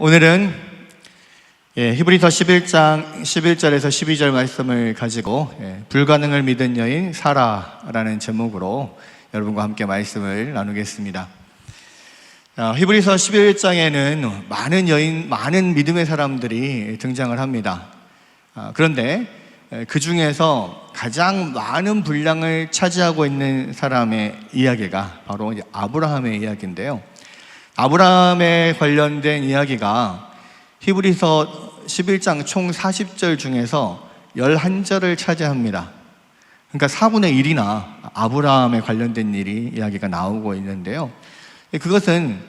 오늘은 히브리서 11장 11절에서 12절 말씀을 가지고 불가능을 믿은 여인 사라라는 제목으로 여러분과 함께 말씀을 나누겠습니다. 히브리서 11장에는 많은 믿음의 사람들이 등장을 합니다. 그런데 그 중에서 가장 많은 분량을 차지하고 있는 사람의 이야기가 바로 이제 아브라함의 이야기인데요. 아브라함에 관련된 이야기가 히브리서 11장 총 40절 중에서 11절을 차지합니다. 그러니까 4분의 1이나 아브라함에 관련된 이야기가 나오고 있는데요. 그것은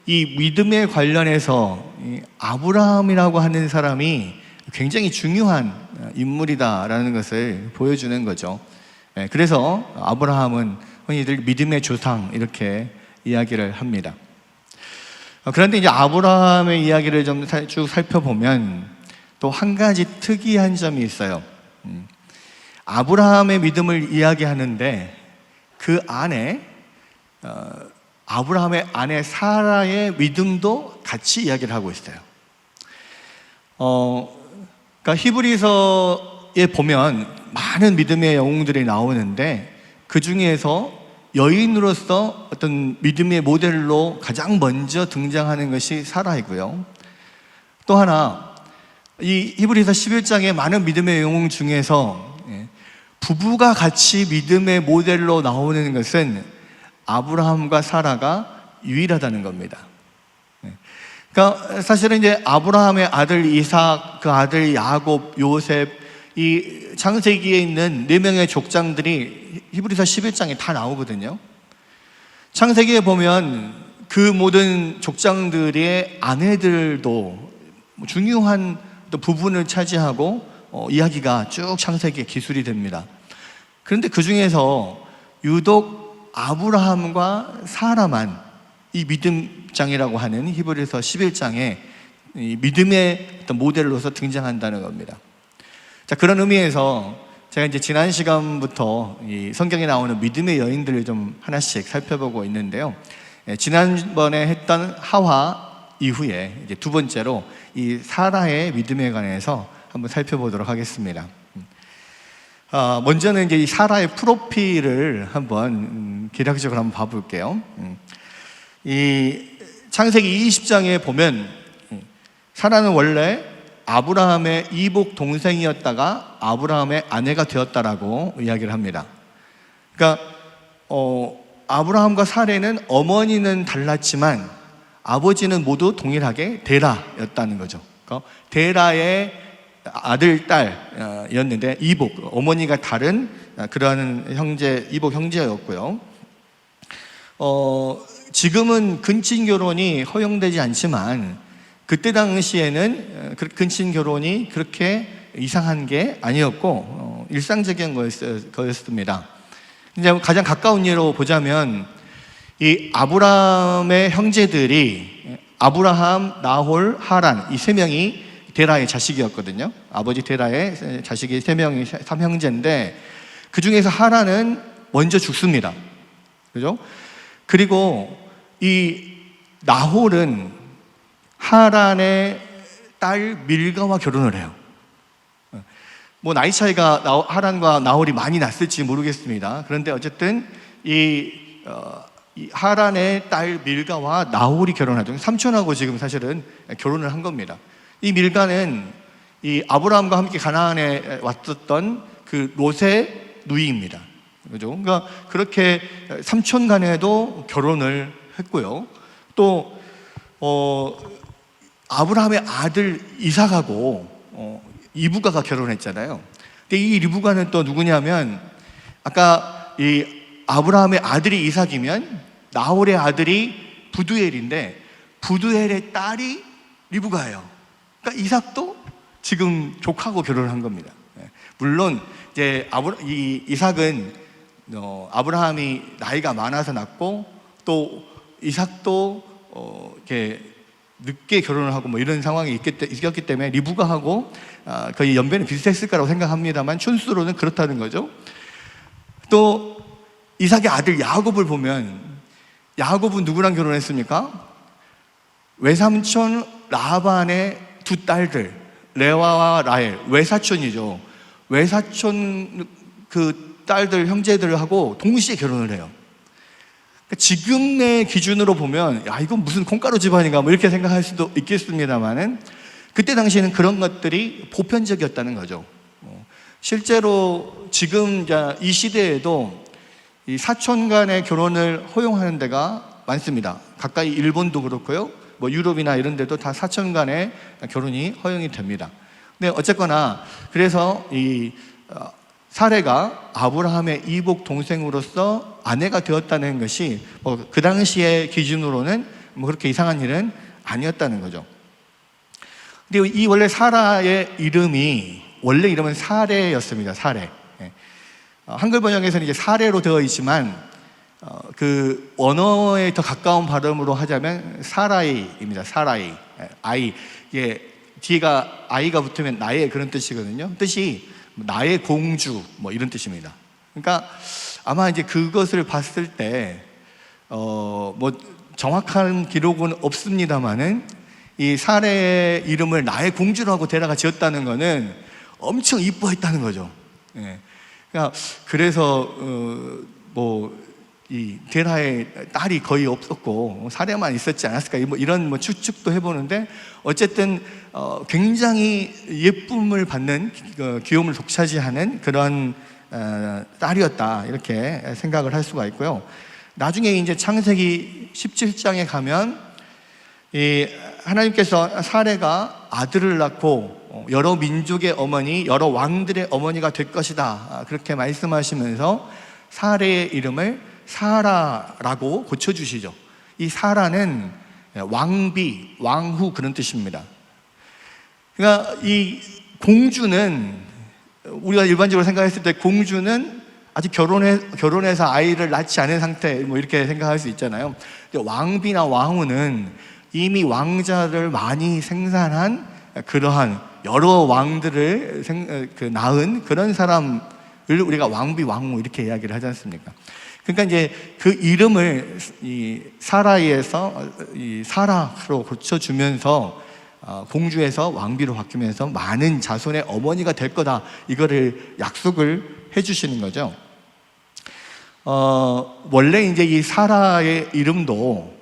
이 믿음에 관련해서 아브라함이라고 하는 사람이 굉장히 중요한 인물이다라는 것을 보여주는 거죠. 그래서 아브라함은 흔히들 믿음의 조상 이렇게 이야기를 합니다. 그런데 이제 아브라함의 이야기를 좀 쭉 살펴보면 또 한 가지 특이한 점이 있어요. 아브라함의 믿음을 이야기하는데 그 안에 아브라함의 아내 사라의 믿음도 같이 이야기를 하고 있어요. 그러니까 히브리서에 보면 많은 믿음의 영웅들이 나오는데 그 중에서 여인으로서 어떤 믿음의 모델로 가장 먼저 등장하는 것이 사라이고요. 또 하나, 이 히브리서 11장의 많은 믿음의 영웅 중에서 부부가 같이 믿음의 모델로 나오는 것은 아브라함과 사라가 유일하다는 겁니다. 그러니까 사실은 이제 아브라함의 아들 이삭, 그 아들 야곱, 요셉, 이 창세기에 있는 4명의 족장들이 히브리서 11장에 다 나오거든요. 창세기에 보면 그 모든 족장들의 아내들도 중요한 부분을 차지하고 이야기가 쭉 창세기에 기술이 됩니다. 그런데 그 중에서 유독 아브라함과 사라만 이 믿음장이라고 하는 히브리서 11장에 이 믿음의 어떤 모델로서 등장한다는 겁니다. 자, 그런 의미에서 제가 이제 지난 시간부터 이 성경에 나오는 믿음의 여인들을 좀 하나씩 살펴보고 있는데요. 지난번에 했던 하와 이후에 이제 두 번째로 이 사라의 믿음에 관해서 한번 살펴보도록 하겠습니다. 먼저는 이제 이 사라의 프로필을 한번 기략적으로 한번 봐볼게요. 이 창세기 20장에 보면 사라는 원래 아브라함의 이복 동생이었다가 아브라함의 아내가 되었다라고 이야기를 합니다. 그러니까 아브라함과 사라는 어머니는 달랐지만 아버지는 모두 동일하게 데라였다는 거죠. 그러니까 데라의 아들, 딸이었는데 이복, 어머니가 다른 그러한 이복 형제였고요. 지금은 근친 결혼이 허용되지 않지만 그때 당시에는 근친 결혼이 그렇게 이상한 게 아니었고 일상적인 거였습니다. 이제 가장 가까운 예로 보자면 이 아브라함의 형제들이 아브라함, 나홀, 하란 이 3명이 데라의 자식이었거든요. 아버지 데라의 자식이 3명이 3형제인데 그 중에서 하란은 먼저 죽습니다. 그죠? 그리고 이 나홀은 하란의 딸 밀가와 결혼을 해요. 뭐 나이 차이가 하란과 나홀이 많이 났을지 모르겠습니다. 그런데 어쨌든 이 하란의 딸 밀가와 나홀이 결혼하죠. 삼촌하고 지금 사실은 결혼을 한 겁니다. 이 밀가는 이 아브라함과 함께 가나안에 왔었던 그 롯의 누이입니다. 그죠? 그러니까 그렇게 삼촌 간에도 결혼을 했고요. 또 아브라함의 아들 이삭하고 이브가가 결혼했잖아요. 근데 이 리브가는 또 누구냐면 아까 이 아브라함의 아들이 이삭이면 나홀의 아들이 부두엘인데 부두엘의 딸이 리브가예요. 그러니까 이삭도 지금 족하고 결혼을 한 겁니다. 물론 이제 이삭은 아브라함이 나이가 많아서 낳고 또 이삭도 이렇게 늦게 결혼을 하고 뭐 이런 상황이 있었기 때문에 리브가하고 거의 연배는 비슷했을 거라고 생각합니다만 촌수로는 그렇다는 거죠. 또 이삭의 아들 야곱을 보면 야곱은 누구랑 결혼했습니까? 외삼촌 라반의 두 딸들 레와와 라헬, 외사촌이죠. 외사촌 그 딸들 형제들하고 동시에 결혼을 해요. 그러니까 지금의 기준으로 보면 야 이건 무슨 콩가루 집안인가 뭐 이렇게 생각할 수도 있겠습니다만은 그때 당시에는 그런 것들이 보편적이었다는 거죠. 실제로 지금 이 시대에도 이 사촌 간의 결혼을 허용하는 데가 많습니다. 가까이 일본도 그렇고요. 뭐 유럽이나 이런 데도 다 사촌 간의 결혼이 허용이 됩니다. 근데 어쨌거나 그래서 이 사레가 아브라함의 이복 동생으로서 아내가 되었다는 것이 그 당시의 기준으로는 뭐 그렇게 이상한 일은 아니었다는 거죠. 근데 이 원래 사라의 이름이 원래 이름은 사레였습니다. 사레. 한글 번역에서는 이제 사레로 되어 있지만 그 언어에 더 가까운 발음으로 하자면 사라이입니다. 사라이. 아이. 이게 뒤가 아이가 붙으면 나의 그런 뜻이거든요. 뜻이 나의 공주 뭐 이런 뜻입니다. 그러니까 아마 이제 그것을 봤을 때 뭐 정확한 기록은 없습니다만은 이 사레의 이름을 나의 공주라고 데다가 지었다는 거는 엄청 이뻐했다는 거죠. 예. 그러니까 그래서 뭐 이 데라의 딸이 거의 없었고 사례만 있었지 않았을까 뭐 이런 뭐 추측도 해보는데 어쨌든 굉장히 예쁨을 받는 귀여움을 독차지하는 그런 딸이었다 이렇게 생각을 할 수가 있고요. 나중에 이제 창세기 17장에 가면 이 하나님께서 사레가 아들을 낳고 여러 민족의 어머니, 여러 왕들의 어머니가 될 것이다 그렇게 말씀하시면서 사레의 이름을 사라라고 고쳐주시죠. 이 사라는 왕비, 왕후 그런 뜻입니다. 그러니까 이 공주는 우리가 일반적으로 생각했을 때 공주는 아직 결혼해서 아이를 낳지 않은 상태 뭐 이렇게 생각할 수 있잖아요. 근데 왕비나 왕후는 이미 왕자를 많이 생산한 그러한 여러 왕들을 낳은 그런 사람을 우리가 왕비, 왕후 이렇게 이야기를 하지 않습니까? 그러니까 이제 그 이름을 이 사라이에서 이 사라로 고쳐주면서 공주에서 왕비로 바뀌면서 많은 자손의 어머니가 될 거다 이거를 약속을 해주시는 거죠. 원래 이제 이 사라의 이름도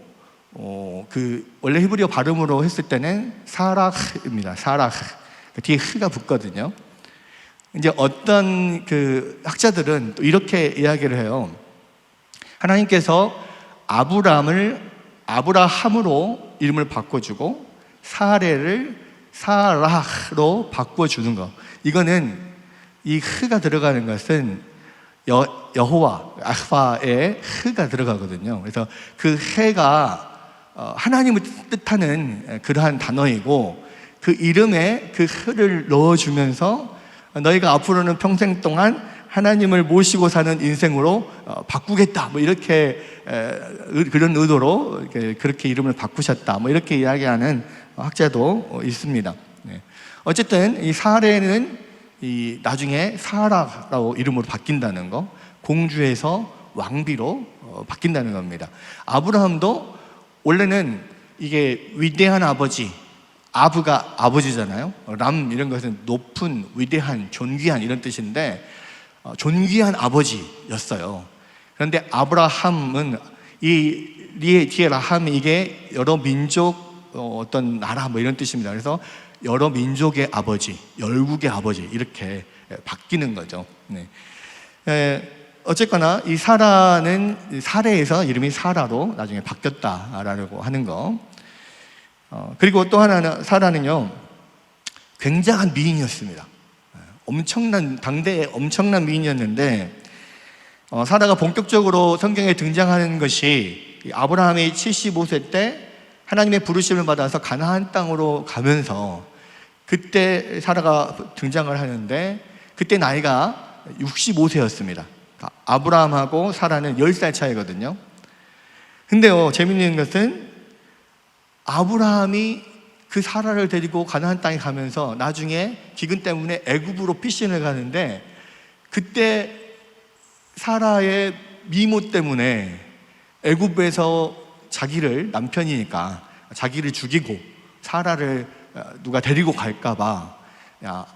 그 원래 히브리어 발음으로 했을 때는 사라흐입니다. 사라흐. 뒤에 흐가 붙거든요. 이제 어떤 그 학자들은 또 이렇게 이야기를 해요. 하나님께서 아브라함으로 이름을 바꿔주고 사레를 사라흐로 바꿔주는 것. 이거는 이 흐가 들어가는 것은 여호와, 아흐바의 흐가 들어가거든요. 그래서 그 해가 하나님을 뜻하는 그러한 단어이고 그 이름에 그 흐를 넣어주면서 너희가 앞으로는 평생 동안 하나님을 모시고 사는 인생으로 바꾸겠다 뭐 이렇게 그런 의도로 그렇게 이름을 바꾸셨다 뭐 이렇게 이야기하는 학자도 있습니다. 어쨌든 이 사레는 이 나중에 사라라고 이름으로 바뀐다는 거, 공주에서 왕비로 바뀐다는 겁니다. 아브라함도 원래는 이게 위대한 아버지, 아브가 아버지잖아요. 람 이런 것은 높은, 위대한, 존귀한 이런 뜻인데 존귀한 아버지였어요. 그런데 아브라함은 뒤에 라함이 이게 여러 민족 어떤 나라 뭐 이런 뜻입니다. 그래서 여러 민족의 아버지, 열국의 아버지 이렇게 바뀌는 거죠. 어쨌거나 이 사라는 사레에서 이름이 사라로 나중에 바뀌었다라고 하는 거. 그리고 또 하나는 사라는요 굉장한 미인이었습니다. 당대에 엄청난 미인이었는데 사라가 본격적으로 성경에 등장하는 것이 아브라함이 75세 때 하나님의 부르심을 받아서 가나안 땅으로 가면서 그때 사라가 등장을 하는데 그때 나이가 65세였습니다. 아브라함하고 사라는 10살 차이거든요. 근데요 재밌는 것은 아브라함이 그 사라를 데리고 가나안 땅에 가면서 나중에 기근 때문에 애굽으로 피신을 가는데 그때 사라의 미모 때문에 애굽에서 자기를 남편이니까 자기를 죽이고 사라를 누가 데리고 갈까봐 야,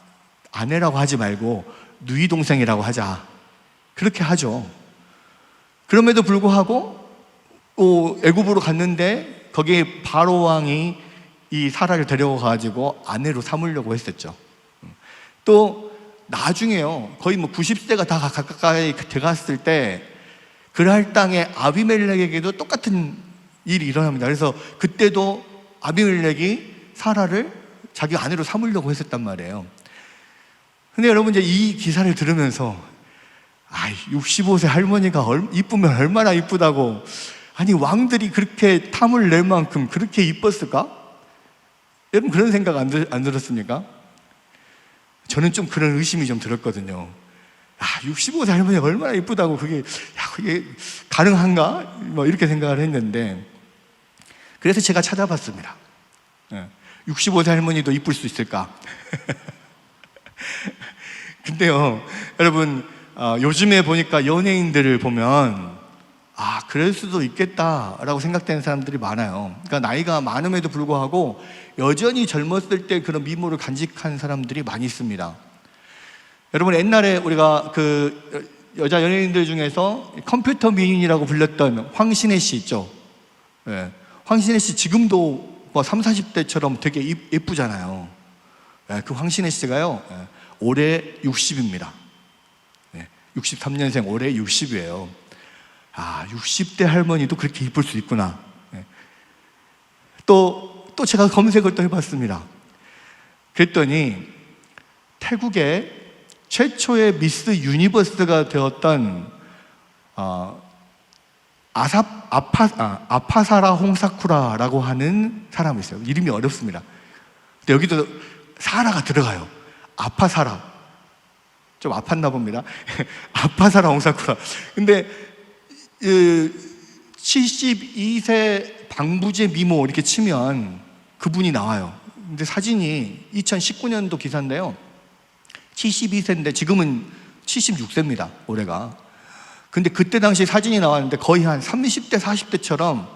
아내라고 하지 말고 누이 동생이라고 하자, 그렇게 하죠. 그럼에도 불구하고 애굽으로 갔는데 거기에 바로 왕이 이 사라를 데려가가지고 아내로 삼으려고 했었죠. 또 나중에요, 거의 뭐 90세가 다 가까이 돼갔을 때 그랄 땅의 아비멜렉에게도 똑같은 일이 일어납니다. 그래서 그때도 아비멜렉이 사라를 자기 아내로 삼으려고 했었단 말이에요. 근데 여러분, 이제 이 기사를 들으면서 65세 할머니가 이쁘면 얼마나 이쁘다고, 아니 왕들이 그렇게 탐을 낼 만큼 그렇게 이뻤을까? 여러분, 그런 생각 안 들었습니까? 저는 좀 그런 의심이 좀 들었거든요. 65세 할머니가 얼마나 이쁘다고 그게 가능한가? 뭐 이렇게 생각을 했는데, 그래서 제가 찾아봤습니다. 65세 할머니도 이쁠 수 있을까? 근데요, 여러분, 요즘에 보니까 연예인들을 보면 그럴 수도 있겠다라고 생각되는 사람들이 많아요. 그러니까 나이가 많음에도 불구하고 여전히 젊었을 때 그런 미모를 간직한 사람들이 많이 있습니다. 여러분, 옛날에 우리가 그 여자 연예인들 중에서 컴퓨터 미인이라고 불렸던 황신혜 씨 있죠? 네. 황신혜 씨 지금도 뭐 30, 40대처럼 되게 예쁘잖아요. 네. 그 황신혜 씨가요, 올해 60입니다. 63년생 올해 60이에요. 60대 할머니도 그렇게 이쁠 수 있구나. 또 제가 검색을 또 해봤습니다. 그랬더니 태국의 최초의 미스 유니버스가 되었던 아파사라 홍사쿠라라고 하는 사람이 있어요. 이름이 어렵습니다. 근데 여기도 사라가 들어가요. 아파사라. 좀 아팠나 봅니다. 아파사라 홍사쿠라. 근데 72세 방부제 미모 이렇게 치면 그분이 나와요. 근데 사진이 2019년도 기사인데요, 72세인데 지금은 76세입니다 올해가. 근데 그때 당시 사진이 나왔는데 거의 한 30대 40대처럼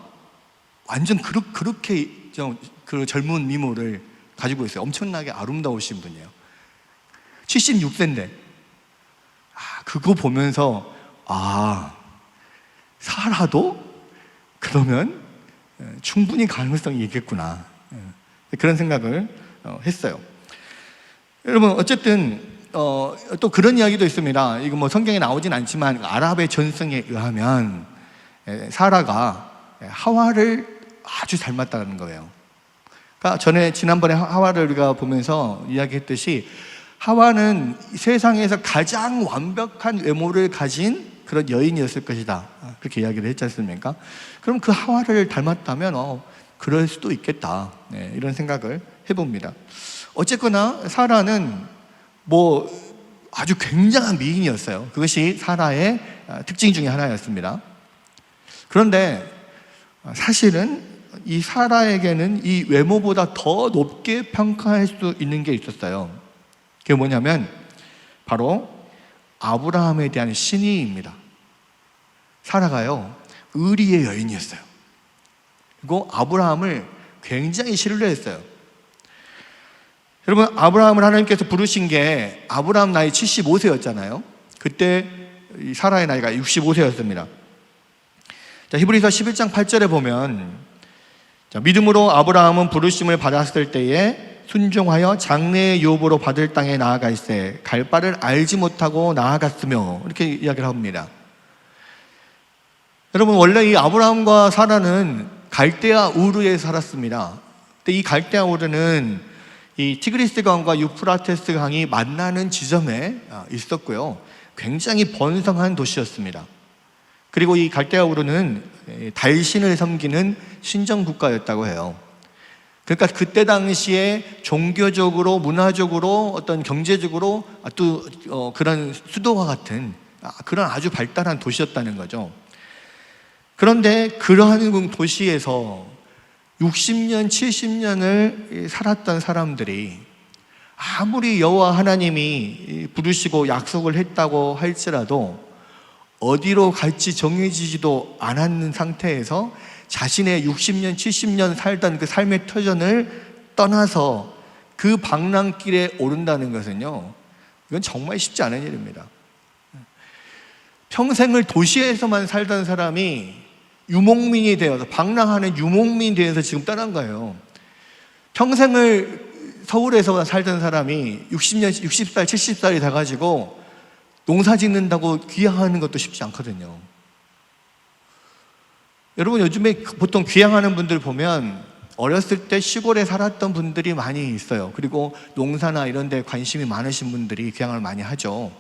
완전 그렇게 그 젊은 미모를 가지고 있어요. 엄청나게 아름다우신 분이에요. 76세인데 그거 보면서 사라도 그러면 충분히 가능성이 있겠구나, 그런 생각을 했어요. 여러분, 어쨌든 또 그런 이야기도 있습니다. 이거 뭐 성경에 나오진 않지만 아랍의 전승에 의하면 사라가 하와를 아주 닮았다는 거예요. 그러니까 지난번에 하와를 우리가 보면서 이야기했듯이 하와는 세상에서 가장 완벽한 외모를 가진 그런 여인이었을 것이다, 그렇게 이야기를 했지 않습니까? 그럼 그 하와를 닮았다면 그럴 수도 있겠다, 이런 생각을 해봅니다. 어쨌거나 사라는 뭐 아주 굉장한 미인이었어요. 그것이 사라의 특징 중에 하나였습니다. 그런데 사실은 이 사라에게는 이 외모보다 더 높게 평가할 수 있는 게 있었어요. 그게 뭐냐면 바로 아브라함에 대한 신의입니다. 사라가요, 의리의 여인이었어요. 그리고 아브라함을 굉장히 신뢰했어요. 여러분, 아브라함을 하나님께서 부르신 게 아브라함 나이 75세였잖아요. 그때 사라의 나이가 65세였습니다. 히브리서 11장 8절에 보면 믿음으로 아브라함은 부르심을 받았을 때에 순종하여 장래의 유업으로 받을 땅에 나아갈새 갈 바를 알지 못하고 나아갔으며, 이렇게 이야기를 합니다. 여러분, 원래 이 아브라함과 사라는 갈대아 우르에 살았습니다. 근데 이 갈대아 우르는 이 티그리스 강과 유프라테스 강이 만나는 지점에 있었고요, 굉장히 번성한 도시였습니다. 그리고 이 갈대아 우르는 달신을 섬기는 신정 국가였다고 해요. 그러니까 그때 당시에 종교적으로, 문화적으로, 어떤 경제적으로 또 그런 수도와 같은 그런 아주 발달한 도시였다는 거죠. 그런데 그러한 도시에서 60년, 70년을 살았던 사람들이 아무리 여호와 하나님이 부르시고 약속을 했다고 할지라도 어디로 갈지 정해지지도 않았는 상태에서 자신의 60년, 70년 살던 그 삶의 터전을 떠나서 그 방랑길에 오른다는 것은요, 이건 정말 쉽지 않은 일입니다. 평생을 도시에서만 살던 사람이 유목민이 되어서, 방랑하는 유목민이 되어서 지금 떠난 거예요. 평생을 서울에서 살던 사람이 60살, 70살이 돼가지고 농사 짓는다고 귀향하는 것도 쉽지 않거든요. 여러분, 요즘에 보통 귀향하는 분들 보면 어렸을 때 시골에 살았던 분들이 많이 있어요. 그리고 농사나 이런 데 관심이 많으신 분들이 귀향을 많이 하죠.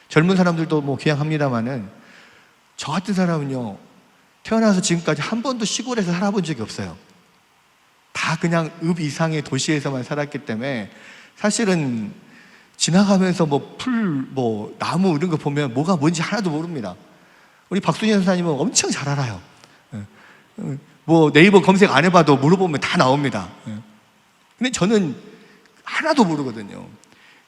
젊은 사람들도 뭐 귀향합니다만은, 저 같은 사람은요, 태어나서 지금까지 한 번도 시골에서 살아본 적이 없어요. 다 그냥 읍 이상의 도시에서만 살았기 때문에 사실은 지나가면서 뭐 풀, 뭐 나무 이런 거 보면 뭐가 뭔지 하나도 모릅니다. 우리 박순희 선사님은 엄청 잘 알아요. 뭐 네이버 검색 안 해봐도 물어보면 다 나옵니다. 근데 저는 하나도 모르거든요.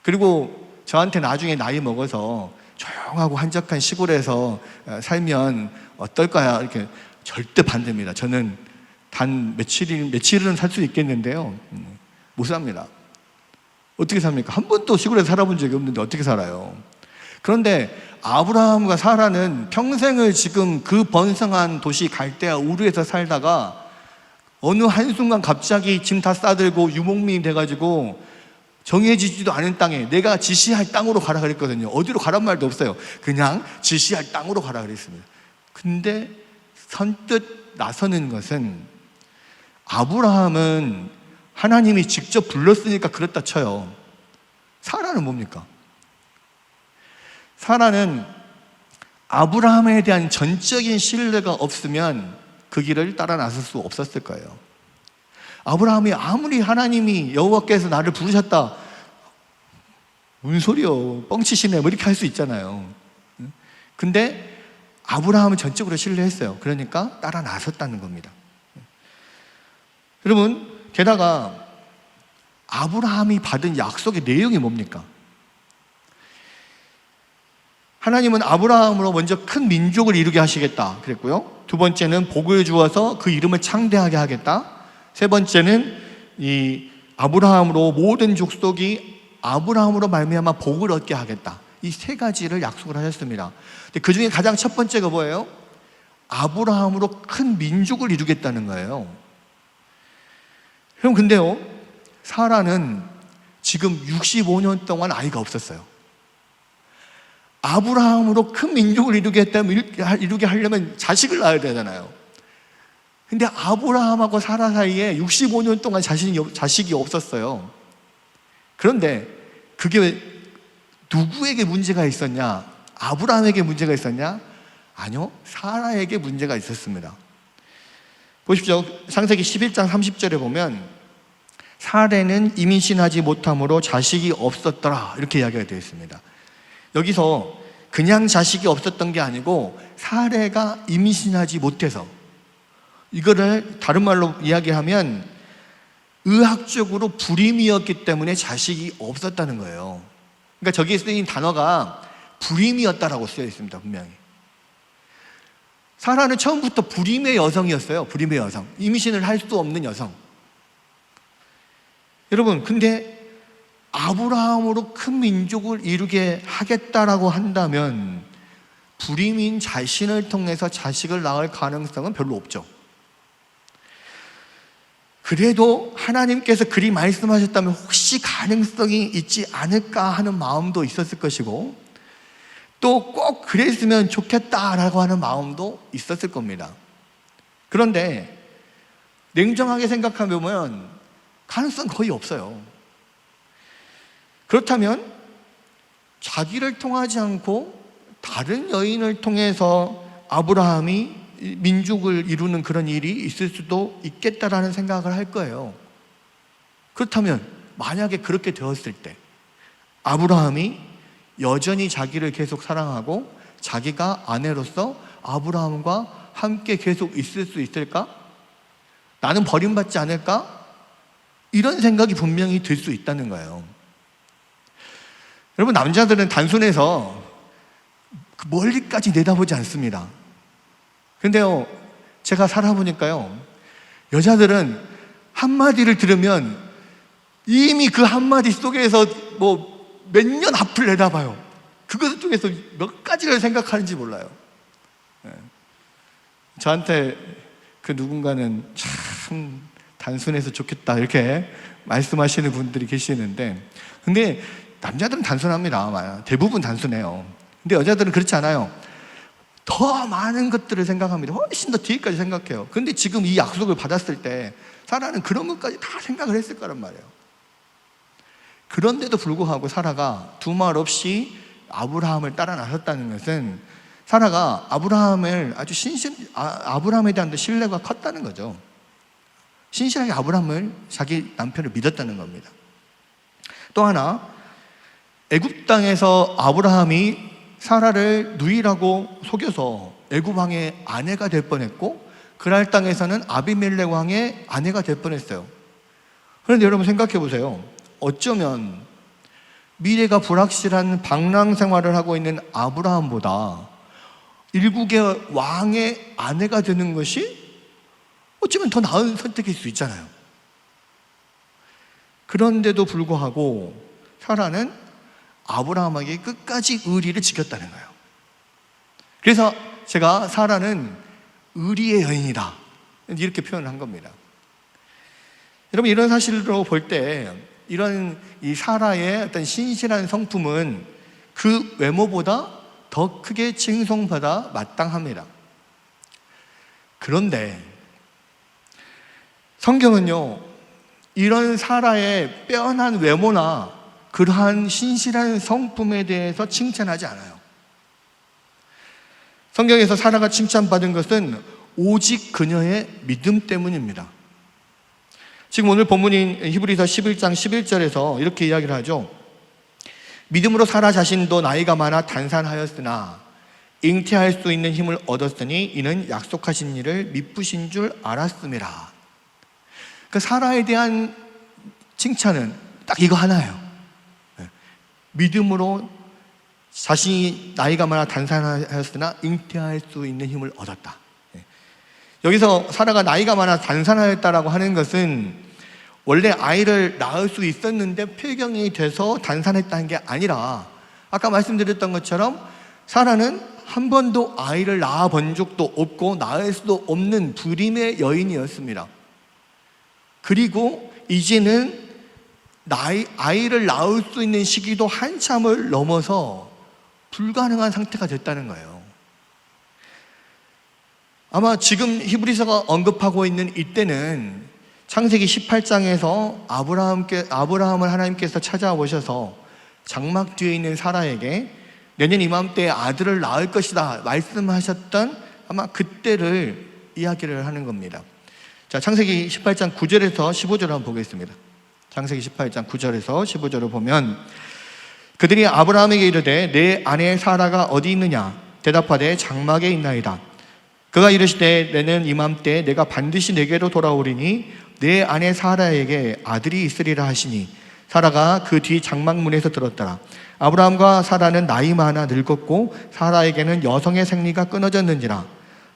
그리고 저한테 나중에 나이 먹어서 조용하고 한적한 시골에서 살면 어떨까요? 이렇게 절대 반대입니다. 저는 단 며칠은 살 수 있겠는데요, 못 삽니다. 어떻게 삽니까? 한 번도 시골에서 살아본 적이 없는데 어떻게 살아요? 그런데 아브라함과 사라는 평생을 지금 그 번성한 도시 갈대아 우르에서 살다가 어느 한순간 갑자기 짐 다 싸들고 유목민이 돼가지고 정해지지도 않은 땅에, 내가 지시할 땅으로 가라 그랬거든요. 어디로 가란 말도 없어요. 그냥 지시할 땅으로 가라 그랬습니다. 근데 선뜻 나서는 것은, 아브라함은 하나님이 직접 불렀으니까 그렇다 쳐요. 사라는 뭡니까? 사라는 아브라함에 대한 전적인 신뢰가 없으면 그 길을 따라 나설 수 없었을 거예요. 아브라함이 아무리 하나님이 여호와께서 나를 부르셨다, 뭔 소리요, 뻥치시네, 뭐 이렇게 할 수 있잖아요. 근데 아브라함은 전적으로 신뢰했어요. 그러니까 따라 나섰다는 겁니다. 여러분, 게다가 아브라함이 받은 약속의 내용이 뭡니까? 하나님은 아브라함으로 먼저 큰 민족을 이루게 하시겠다 그랬고요, 두 번째는 복을 주어서 그 이름을 창대하게 하겠다, 세 번째는 이 아브라함으로 모든 족속이 아브라함으로 말미암아 복을 얻게 하겠다. 이 세 가지를 약속을 하셨습니다. 근데 그 중에 가장 첫 번째가 뭐예요? 아브라함으로 큰 민족을 이루겠다는 거예요. 그럼 근데요, 사라는 지금 65년 동안 아이가 없었어요. 아브라함으로 큰 민족을 이루게 하려면 자식을 낳아야 되잖아요. 근데 아브라함하고 사라 사이에 65년 동안 자식이 없었어요. 그런데 그게 왜 누구에게 문제가 있었냐? 아브라함에게 문제가 있었냐? 아니요, 사라에게 문제가 있었습니다. 보십시오. 창세기 11장 30절에 보면 사라는 임신하지 못함으로 자식이 없었더라, 이렇게 이야기가 되어 있습니다. 여기서 그냥 자식이 없었던 게 아니고 사라가 임신하지 못해서, 이거를 다른 말로 이야기하면 의학적으로 불임이었기 때문에 자식이 없었다는 거예요. 그러니까 저기에 쓰인 단어가 불임이었다라고 쓰여 있습니다, 분명히. 사라는 처음부터 불임의 여성이었어요. 불임의 여성, 임신을 할 수 없는 여성. 여러분, 근데 아브라함으로 큰 민족을 이루게 하겠다라고 한다면 불임인 자신을 통해서 자식을 낳을 가능성은 별로 없죠. 그래도 하나님께서 그리 말씀하셨다면 혹시 가능성이 있지 않을까 하는 마음도 있었을 것이고, 또 꼭 그랬으면 좋겠다라고 하는 마음도 있었을 겁니다. 그런데 냉정하게 생각해 보면 가능성 거의 없어요. 그렇다면 자기를 통하지 않고 다른 여인을 통해서 아브라함이 민족을 이루는 그런 일이 있을 수도 있겠다라는 생각을 할 거예요. 그렇다면 만약에 그렇게 되었을 때 아브라함이 여전히 자기를 계속 사랑하고 자기가 아내로서 아브라함과 함께 계속 있을 수 있을까? 나는 버림받지 않을까? 이런 생각이 분명히 들 수 있다는 거예요. 여러분, 남자들은 단순해서 멀리까지 내다보지 않습니다. 근데요, 제가 살아보니까요, 여자들은 한마디를 들으면 이미 그 한마디 속에서 뭐 몇 년 앞을 내다봐요. 그것 쪽에서 몇 가지를 생각하는지 몰라요. 저한테 그 누군가는 참 단순해서 좋겠다 이렇게 말씀하시는 분들이 계시는데, 근데 남자들은 단순합니다. 대부분 단순해요. 근데 여자들은 그렇지 않아요. 더 많은 것들을 생각합니다. 훨씬 더 뒤에까지 생각해요. 근데 지금 이 약속을 받았을 때 사라는 그런 것까지 다 생각을 했을 거란 말이에요. 그런데도 불구하고 사라가 두말 없이 아브라함을 따라 나섰다는 것은 사라가 아브라함을 아브라함에 대한 신뢰가 컸다는 거죠. 신실하게 아브라함을 자기 남편을 믿었다는 겁니다. 또 하나, 애굽 땅에서 아브라함이 사라를 누이라고 속여서 애굽 왕의 아내가 될 뻔했고, 그랄 땅에서는 아비멜렉 왕의 아내가 될 뻔했어요. 그런데 여러분 생각해 보세요. 어쩌면 미래가 불확실한 방랑 생활을 하고 있는 아브라함보다 일국의 왕의 아내가 되는 것이 어쩌면 더 나은 선택일 수 있잖아요. 그런데도 불구하고 사라는 아브라함에게 끝까지 의리를 지켰다는 거예요. 그래서 제가 사라는 의리의 여인이다 이렇게 표현을 한 겁니다. 여러분, 이런 사실로 볼 때 이런 이 사라의 어떤 신실한 성품은 그 외모보다 더 크게 칭송받아 마땅합니다. 그런데 성경은요, 이런 사라의 빼어난 외모나 그러한 신실한 성품에 대해서 칭찬하지 않아요. 성경에서 사라가 칭찬받은 것은 오직 그녀의 믿음 때문입니다. 지금 오늘 본문인 히브리서 11장 11절에서 이렇게 이야기를 하죠. 믿음으로 사라 자신도 나이가 많아 단산하였으나 잉태할 수 있는 힘을 얻었으니 이는 약속하신 일을 미쁘신 줄 알았음이라. 그 사라에 대한 칭찬은 딱 이거 하나예요. 믿음으로 자신이 나이가 많아 단산하였으나 잉태할 수 있는 힘을 얻었다. 여기서 사라가 나이가 많아 단산하였다라고 하는 것은 원래 아이를 낳을 수 있었는데 폐경이 돼서 단산했다는 게 아니라, 아까 말씀드렸던 것처럼 사라는 한 번도 아이를 낳아 본 적도 없고 낳을 수도 없는 불임의 여인이었습니다. 그리고 이제는 아이를 낳을 수 있는 시기도 한참을 넘어서 불가능한 상태가 됐다는 거예요. 아마 지금 히브리서가 언급하고 있는 이때는 창세기 18장에서 아브라함을 하나님께서 찾아오셔서 장막 뒤에 있는 사라에게 내년 이맘때에 아들을 낳을 것이다 말씀하셨던 아마 그때를 이야기를 하는 겁니다. 자, 창세기 18장 9절에서 15절을 한번 보겠습니다. 창세기 18장 9절에서 15절을 보면, 그들이 아브라함에게 이르되 내 아내 사라가 어디 있느냐? 대답하되 장막에 있나이다. 그가 이르시되 내년 이맘때 내가 반드시 내게로 돌아오리니 내 아내 사라에게 아들이 있으리라 하시니 사라가 그 뒤 장막문에서 들었더라. 아브라함과 사라는 나이 많아 늙었고 사라에게는 여성의 생리가 끊어졌는지라.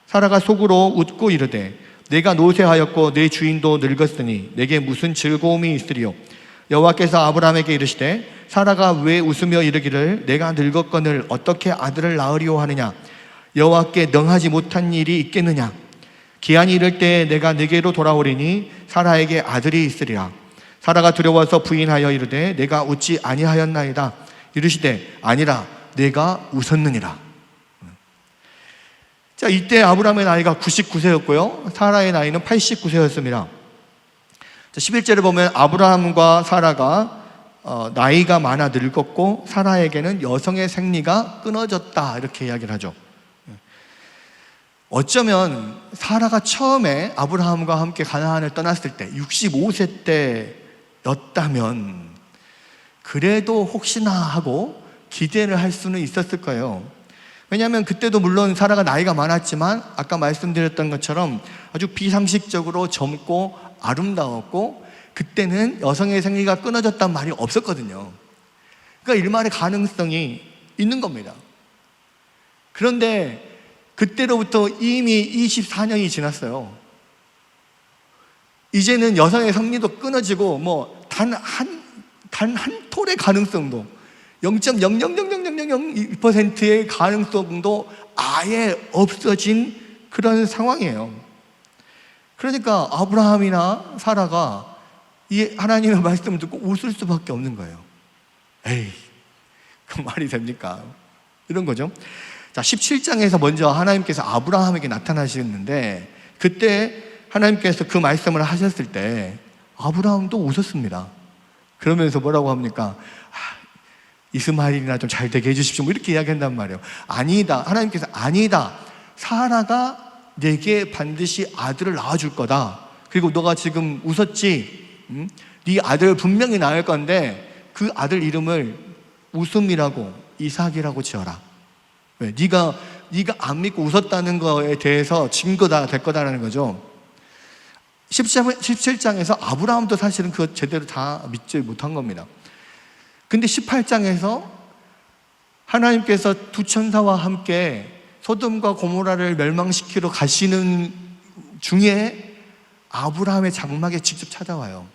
사라가 속으로 웃고 이르되 내가 노쇠하였고 내 주인도 늙었으니 내게 무슨 즐거움이 있으리요? 여호와께서 아브라함에게 이르시되 사라가 왜 웃으며 이르기를 내가 늙었거늘 어떻게 아들을 낳으리오 하느냐? 여호와께 능하지 못한 일이 있겠느냐? 기한이 이를 때 내가 네게로 돌아오리니 사라에게 아들이 있으리라. 사라가 두려워서 부인하여 이르되 내가 웃지 아니하였나이다. 이르시되 아니라 내가 웃었느니라. 자, 이때 아브라함의 나이가 99세였고요 사라의 나이는 89세였습니다 11절을 보면 아브라함과 사라가 나이가 많아 늙었고 사라에게는 여성의 생리가 끊어졌다 이렇게 이야기를 하죠. 어쩌면 사라가 처음에 아브라함과 함께 가나안을 떠났을 때 65세 때였다면 그래도 혹시나 하고 기대를 할 수는 있었을 거예요. 왜냐하면 그때도 물론 사라가 나이가 많았지만 아까 말씀드렸던 것처럼 아주 비상식적으로 젊고 아름다웠고 그때는 여성의 생리가 끊어졌단 말이 없었거든요. 그러니까 일말의 가능성이 있는 겁니다. 그런데 그때로부터 이미 24년이 지났어요. 이제는 여성의 생리도 끊어지고 단 한 톨의 가능성도 0.0000002%의 가능성도 아예 없어진 그런 상황이에요. 그러니까 아브라함이나 사라가 이 하나님의 말씀을 듣고 웃을 수밖에 없는 거예요. 에이, 그 말이 됩니까? 이런 거죠. 자, 17장에서 먼저 하나님께서 아브라함에게 나타나시는데, 그때 하나님께서 그 말씀을 하셨을 때 아브라함도 웃었습니다. 그러면서 뭐라고 합니까? 이스마엘이나 좀 잘 되게 해주십시오, 뭐 이렇게 이야기한단 말이에요. 아니다, 하나님께서 아니다, 사라가 내게 반드시 아들을 낳아줄 거다. 그리고 너가 지금 웃었지? 네 아들 분명히 낳을 건데 그 아들 이름을 웃음이라고, 이삭이라고 지어라. 왜? 네가 안 믿고 웃었다는 거에 대해서 증거가 될 거다라는 거죠. 17장에서 아브라함도 사실은 그거 제대로 다 믿지 못한 겁니다. 근데 18장에서 하나님께서 두 천사와 함께 소돔과 고모라를 멸망시키러 가시는 중에 아브라함의 장막에 직접 찾아와요.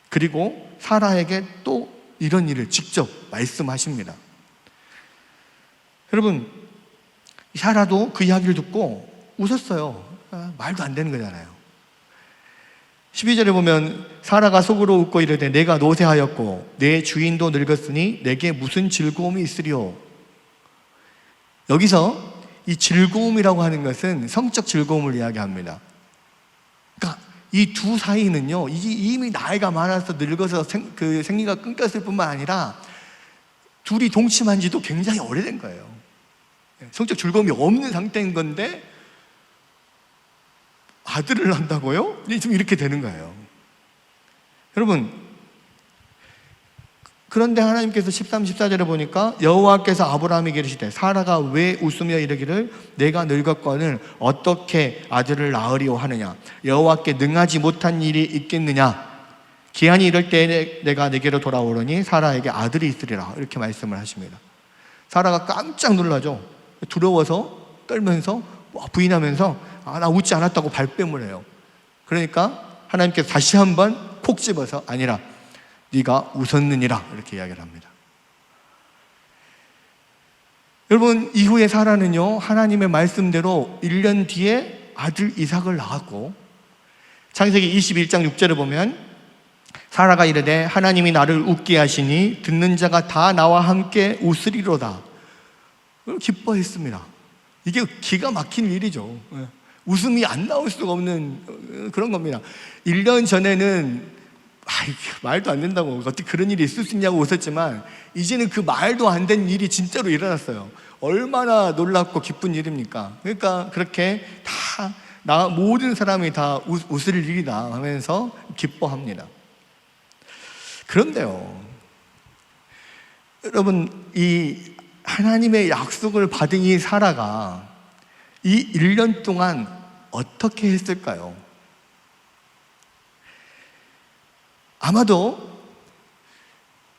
그리고 사라에게 또 이런 일을 직접 말씀하십니다. 여러분, 사라도 그 이야기를 듣고 웃었어요. 말도 안 되는 거잖아요. 12절에 보면 사라가 속으로 웃고 이르되 내가 노쇠하였고 내 주인도 늙었으니 내게 무슨 즐거움이 있으리요. 여기서 이 즐거움이라고 하는 것은 성적 즐거움을 이야기합니다. 그러니까 이 두 사이는요, 이미 나이가 많아서 늙어서 생리가 끊겼을 뿐만 아니라 둘이 동침한 지도 굉장히 오래된 거예요. 성적 즐거움이 없는 상태인 건데 아들을 낳는다고요? 좀 이렇게 되는 거예요. 여러분, 그런데 하나님께서 13, 14절에 보니까 여호와께서 아브라함에게 이르시되 사라가 왜 웃으며 이르기를 내가 늙었거늘 어떻게 아들을 낳으리오 하느냐, 여호와께 능하지 못한 일이 있겠느냐, 기한이 이를 때 내가 내게로 돌아오려니 사라에게 아들이 있으리라, 이렇게 말씀을 하십니다. 사라가 깜짝 놀라죠. 두려워서 떨면서 부인하면서 나 웃지 않았다고 발뺌을 해요. 그러니까 하나님께서 다시 한번 콕 집어서 아니라 네가 웃었느니라, 이렇게 이야기를 합니다. 여러분, 이후에 사라는요 하나님의 말씀대로 1년 뒤에 아들 이삭을 낳았고, 창세기 21장 6절을 보면 사라가 이르되 하나님이 나를 웃게 하시니 듣는 자가 다 나와 함께 웃으리로다. 기뻐했습니다. 이게 기가 막힌 일이죠. 웃음이 안 나올 수가 없는 그런 겁니다. 1년 전에는 말도 안 된다고, 어떻게 그런 일이 있을 수 있냐고 웃었지만 이제는 그 말도 안 된 일이 진짜로 일어났어요. 얼마나 놀랍고 기쁜 일입니까? 그러니까 그렇게 다 모든 사람이 다 웃을 일이다 하면서 기뻐합니다. 그런데요, 여러분, 이 하나님의 약속을 받은 이 사라가 이 1년 동안 어떻게 했을까요? 아마도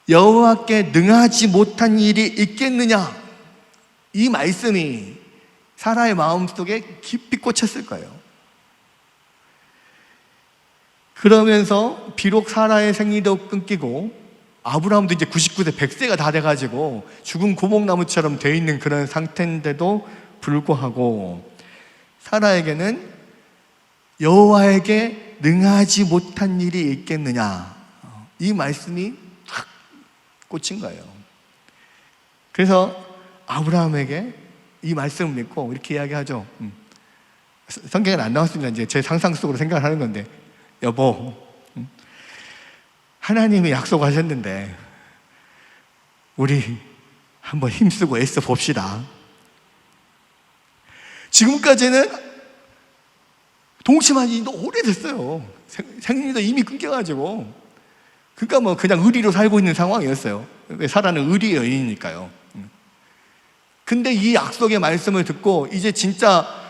여호와께 능하지 못한 일이 있겠느냐, 이 말씀이 사라의 마음속에 깊이 꽂혔을 거예요. 그러면서 비록 사라의 생리도 끊기고 아브라함도 이제 99세 100세가 다 돼가지고 죽은 고목나무처럼 돼 있는 그런 상태인데도 불구하고 사라에게는 여호와에게 능하지 못한 일이 있겠느냐, 이 말씀이 확 꽂힌 거예요. 그래서 아브라함에게 이 말씀을 믿고 이렇게 이야기하죠. 성경에 안 나왔으니까 이제 제 상상 속으로 생각을 하는 건데, 여보, 하나님이 약속하셨는데 우리 한번 힘쓰고 애써 봅시다. 지금까지는 동침한 지 오래됐어요. 생리도 이미 끊겨가지고. 그러니까 뭐 그냥 의리로 살고 있는 상황이었어요. 사라는 의리 여인이니까요. 근데 이 약속의 말씀을 듣고 이제 진짜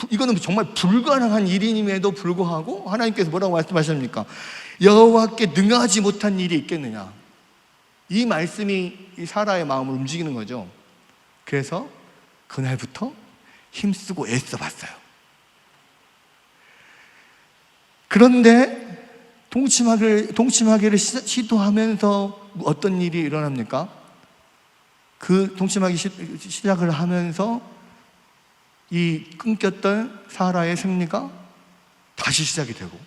이거는 정말 불가능한 일임에도 불구하고 하나님께서 뭐라고 말씀하십니까? 여호와께 능하지 못한 일이 있겠느냐, 이 말씀이 이 사라의 마음을 움직이는 거죠. 그래서 그날부터 힘쓰고 애써 봤어요. 그런데 동침하기를 시도하면서 어떤 일이 일어납니까? 그 동침하기 시작을 하면서 이 끊겼던 사라의 생리가 다시 시작이 되고,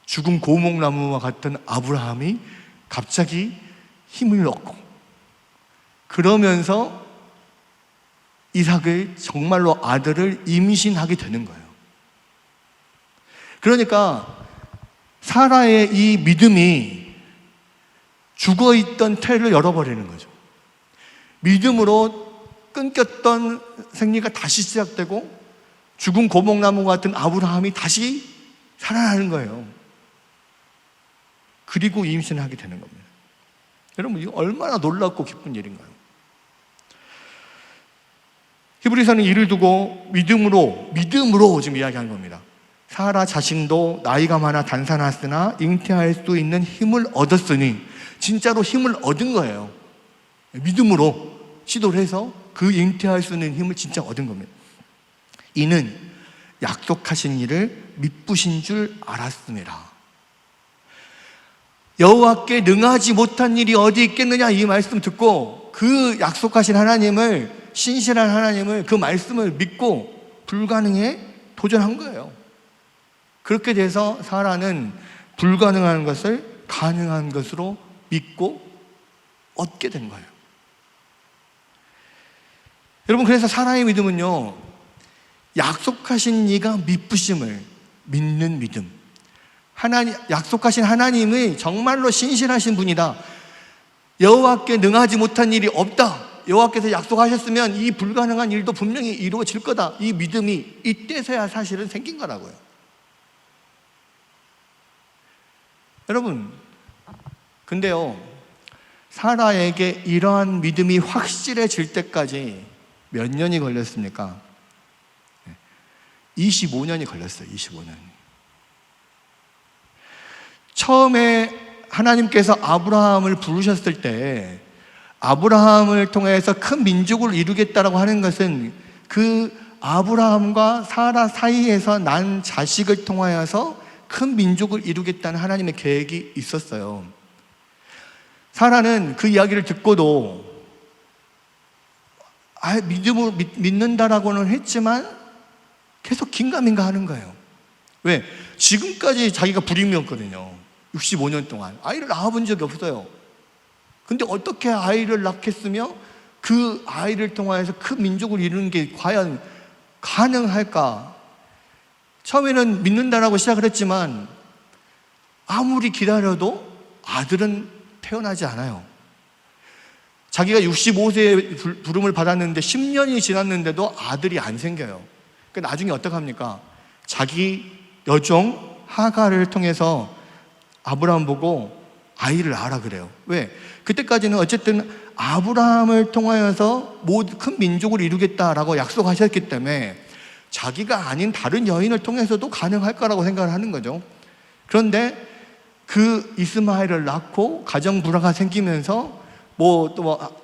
죽은 고목나무와 같은 아브라함이 갑자기 힘을 얻고, 그러면서 이삭을 정말로 아들을 임신하게 되는 거예요. 그러니까 사라의 이 믿음이 죽어있던 태를 열어버리는 거죠. 믿음으로 끊겼던 생리가 다시 시작되고, 죽은 고목나무 같은 아브라함이 다시 살아나는 거예요. 그리고 임신하게 되는 겁니다. 여러분, 이거 얼마나 놀랍고 기쁜 일인가요? 히브리서는 이를 두고 믿음으로 지금 이야기하는 겁니다. 사라 자신도 나이가 많아 단산하였으나 잉태할 수 있는 힘을 얻었으니, 진짜로 힘을 얻은 거예요. 믿음으로 시도를 해서 그 잉태할 수 있는 힘을 진짜 얻은 겁니다. 이는 약속하신 일을 미쁘신 줄 알았습니다. 여호와께 능하지 못한 일이 어디 있겠느냐, 이 말씀 듣고 그 약속하신 하나님을, 신실한 하나님을, 그 말씀을 믿고 불가능에 도전한 거예요. 그렇게 돼서 사라는 불가능한 것을 가능한 것으로 믿고 얻게 된 거예요. 여러분, 그래서 사라의 믿음은요, 약속하신 이가 미쁘심을 믿는 믿음. 약속하신 하나님이 정말로 신실하신 분이다. 여호와께 능하지 못한 일이 없다. 여호와께서 약속하셨으면 이 불가능한 일도 분명히 이루어질 거다. 이 믿음이 이때서야 사실은 생긴 거라고요. 여러분, 근데요, 사라에게 이러한 믿음이 확실해질 때까지 몇 년이 걸렸습니까? 25년이 걸렸어요. 25년. 처음에 하나님께서 아브라함을 부르셨을 때, 아브라함을 통해서 큰 민족을 이루겠다라고 하는 것은 그 아브라함과 사라 사이에서 난 자식을 통하여서 큰 민족을 이루겠다는 하나님의 계획이 있었어요. 사라는 그 이야기를 듣고도 믿음으로 믿는다라고는 했지만 계속 긴가민가 하는 거예요. 왜? 지금까지 자기가 불임이었거든요. 65년 동안 아이를 낳아본 적이 없어요. 근데 어떻게 아이를 낳겠으며 그 아이를 통하여서 그 민족을 이루는 게 과연 가능할까? 처음에는 믿는다라고 시작을 했지만 아무리 기다려도 아들은 태어나지 않아요. 자기가 65세에 부름을 받았는데 10년이 지났는데도 아들이 안 생겨요. 그러니까 나중에 어떡합니까? 자기 여종 하갈을 통해서 아브라함 보고 아이를 낳으라 그래요. 왜? 그때까지는 어쨌든 아브라함을 통하여서 큰 민족을 이루겠다라고 약속하셨기 때문에 자기가 아닌 다른 여인을 통해서도 가능할 거라고 생각을 하는 거죠. 그런데 그 이스마엘을 낳고 가정 불화가 생기면서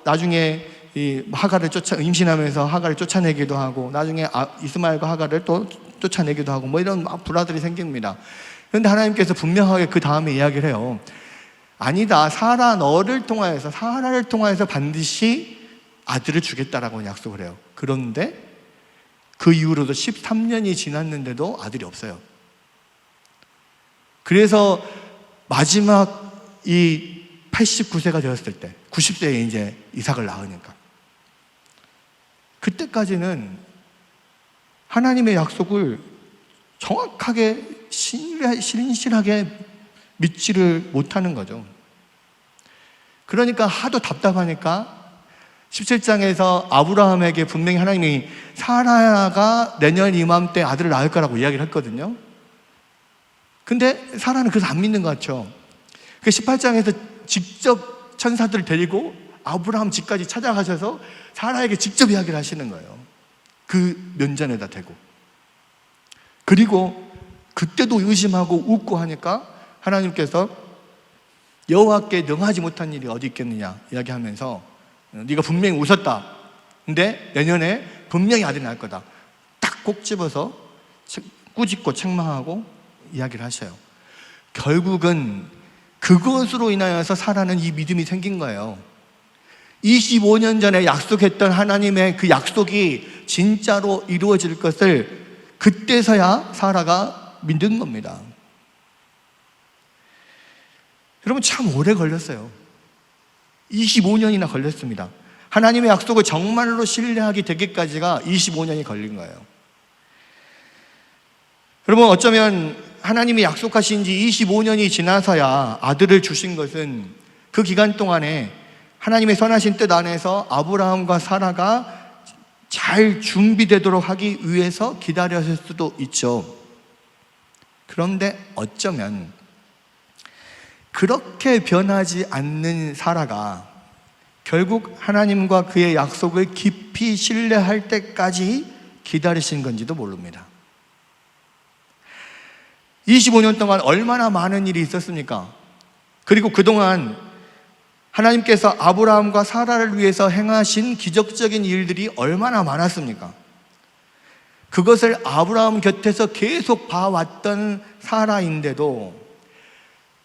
나중에 이 하갈을 임신하면서 하갈을 쫓아내기도 하고, 나중에 이스마엘과 하갈을 또 쫓아내기도 하고, 이런 불화들이 생깁니다. 그런데 하나님께서 분명하게 그 다음에 이야기를 해요. 아니다, 사라를 통하여서 반드시 아들을 주겠다라고 약속을 해요. 그런데 그 이후로도 13년이 지났는데도 아들이 없어요. 그래서 마지막 이 89세가 되었을 때, 90세에 이제 이삭을 낳으니까, 그때까지는 하나님의 약속을 정확하게 신실하게 믿지를 못하는 거죠. 그러니까 하도 답답하니까 17장에서 아브라함에게 분명히 하나님이 사라가 내년 이맘때 아들을 낳을 거라고 이야기를 했거든요. 근데 사라는 그래서 안 믿는 것 같죠. 18장에서 직접 천사들을 데리고 아브라함 집까지 찾아가셔서 사라에게 직접 이야기를 하시는 거예요. 그 면전에다 대고. 그리고 그때도 의심하고 웃고 하니까 하나님께서 여호와께 능하지 못한 일이 어디 있겠느냐 이야기하면서, 네가 분명히 웃었다. 근데 내년에 분명히 아들이 낳을 거다. 딱 꼭 집어서 꾸짖고 책망하고 이야기를 하셔요. 결국은 그것으로 인하여서 사라는 이 믿음이 생긴 거예요. 25년 전에 약속했던 하나님의 그 약속이 진짜로 이루어질 것을 그때서야 사라가 믿은 겁니다. 여러분, 참 오래 걸렸어요. 25년이나 걸렸습니다. 하나님의 약속을 정말로 신뢰하게 되기까지가 25년이 걸린 거예요. 여러분, 어쩌면 하나님이 약속하신 지 25년이 지나서야 아들을 주신 것은 그 기간 동안에 하나님의 선하신 뜻 안에서 아브라함과 사라가 잘 준비되도록 하기 위해서 기다렸을 수도 있죠. 그런데 어쩌면 그렇게 변하지 않는 사라가 결국 하나님과 그의 약속을 깊이 신뢰할 때까지 기다리신 건지도 모릅니다. 25년 동안 얼마나 많은 일이 있었습니까? 그리고 그동안 하나님께서 아브라함과 사라를 위해서 행하신 기적적인 일들이 얼마나 많았습니까? 그것을 아브라함 곁에서 계속 봐왔던 사라인데도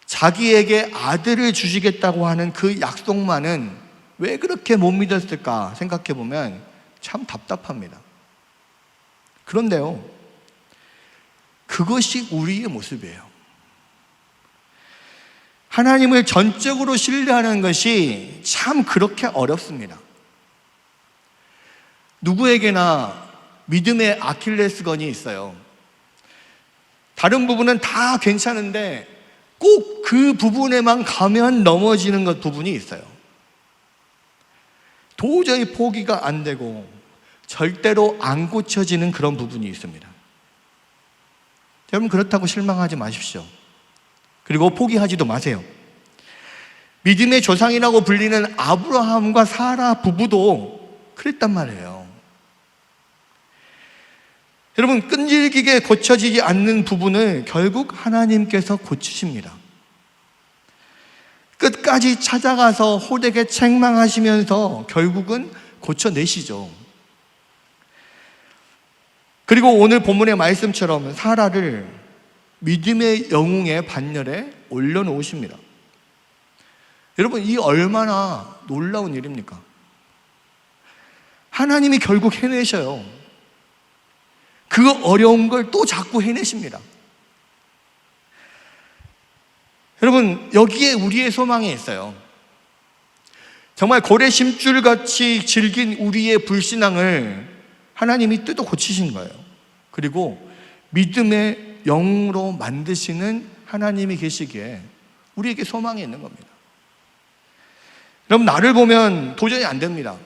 자기에게 아들을 주시겠다고 하는 그 약속만은 왜 그렇게 못 믿었을까 생각해 보면 참 답답합니다. 그런데요, 그것이 우리의 모습이에요. 하나님을 전적으로 신뢰하는 것이 참 그렇게 어렵습니다. 누구에게나 믿음의 아킬레스건이 있어요. 다른 부분은 다 괜찮은데 꼭 그 부분에만 가면 넘어지는 것 부분이 있어요. 도저히 포기가 안 되고 절대로 안 고쳐지는 그런 부분이 있습니다. 여러분, 그렇다고 실망하지 마십시오. 그리고 포기하지도 마세요. 믿음의 조상이라고 불리는 아브라함과 사라 부부도 그랬단 말이에요. 여러분, 끈질기게 고쳐지지 않는 부분을 결국 하나님께서 고치십니다. 끝까지 찾아가서 호되게 책망하시면서 결국은 고쳐내시죠. 그리고 오늘 본문의 말씀처럼 사라를 믿음의 영웅의 반열에 올려놓으십니다. 여러분, 이 얼마나 놀라운 일입니까? 하나님이 결국 해내셔요. 그 어려운 걸 또 자꾸 해내십니다. 여러분, 여기에 우리의 소망이 있어요. 정말 고래 심줄같이 질긴 우리의 불신앙을 하나님이 뜯어 고치신 거예요. 그리고 믿음의 영으로 만드시는 하나님이 계시기에 우리에게 소망이 있는 겁니다. 여러분, 나를 보면 도저히 안 됩니다.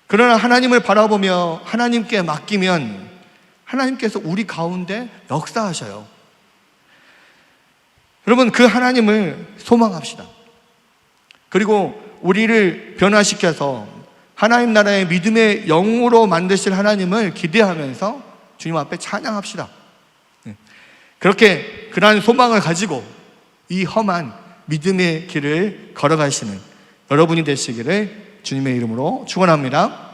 그러나 하나님을 바라보며 하나님께 맡기면 하나님께서 우리 가운데 역사하셔요. 여러분, 그 하나님을 소망합시다. 그리고 우리를 변화시켜서 하나님 나라의 믿음의 영으로 만드실 하나님을 기대하면서 주님 앞에 찬양합시다. 그렇게 그러한 소망을 가지고 이 험한 믿음의 길을 걸어가시는 여러분이 되시기를 주님의 이름으로 축원합니다.